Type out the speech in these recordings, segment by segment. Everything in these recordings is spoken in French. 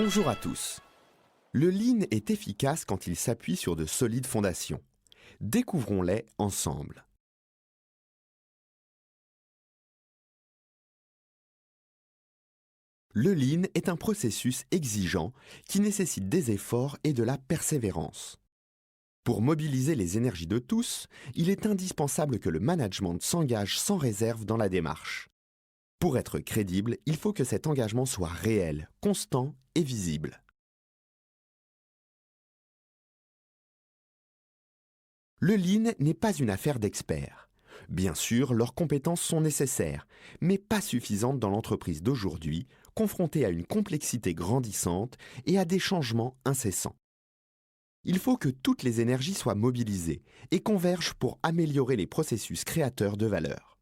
Bonjour à tous. Le Lean est efficace quand il s'appuie sur de solides fondations. Découvrons-les ensemble. Le Lean est un processus exigeant qui nécessite des efforts et de la persévérance. Pour mobiliser les énergies de tous, il est indispensable que le management s'engage sans réserve dans la démarche. Pour être crédible, il faut que cet engagement soit réel, constant et visible. Le Lean n'est pas une affaire d'experts. Bien sûr, leurs compétences sont nécessaires, mais pas suffisantes dans l'entreprise d'aujourd'hui, confrontée à une complexité grandissante et à des changements incessants. Il faut que toutes les énergies soient mobilisées et convergent pour améliorer les processus créateurs de valeur.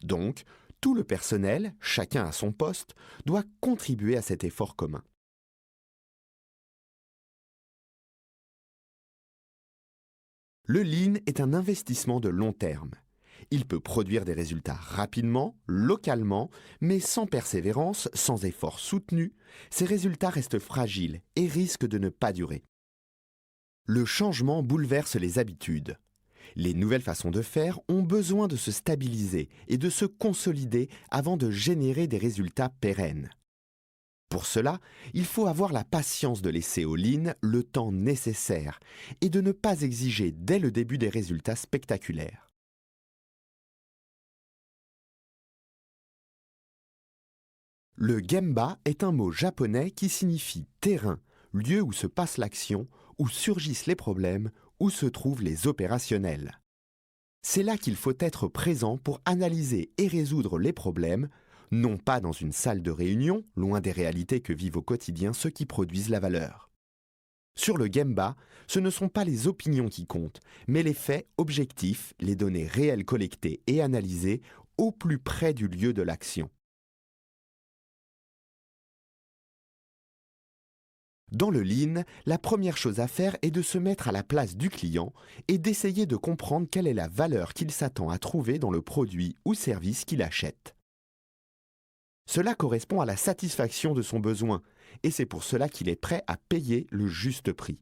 Donc, tout le personnel, chacun à son poste, doit contribuer à cet effort commun. Le Lean est un investissement de long terme. Il peut produire des résultats rapidement, localement, mais sans persévérance, sans effort soutenu, ces résultats restent fragiles et risquent de ne pas durer. Le changement bouleverse les habitudes. Les nouvelles façons de faire ont besoin de se stabiliser et de se consolider avant de générer des résultats pérennes. Pour cela, il faut avoir la patience de laisser au Lean le temps nécessaire et de ne pas exiger dès le début des résultats spectaculaires. Le Gemba est un mot japonais qui signifie terrain, lieu où se passe l'action, où surgissent les problèmes, où se trouvent les opérationnels. C'est là qu'il faut être présent pour analyser et résoudre les problèmes, non pas dans une salle de réunion, loin des réalités que vivent au quotidien ceux qui produisent la valeur. Sur le Gemba, ce ne sont pas les opinions qui comptent, mais les faits objectifs, les données réelles collectées et analysées au plus près du lieu de l'action. Dans le Lean, la première chose à faire est de se mettre à la place du client et d'essayer de comprendre quelle est la valeur qu'il s'attend à trouver dans le produit ou service qu'il achète. Cela correspond à la satisfaction de son besoin, et c'est pour cela qu'il est prêt à payer le juste prix.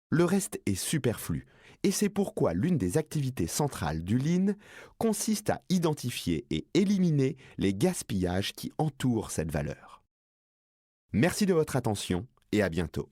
Le reste est superflu, et c'est pourquoi l'une des activités centrales du Lean consiste à identifier et éliminer les gaspillages qui entourent cette valeur. Merci de votre attention et à bientôt.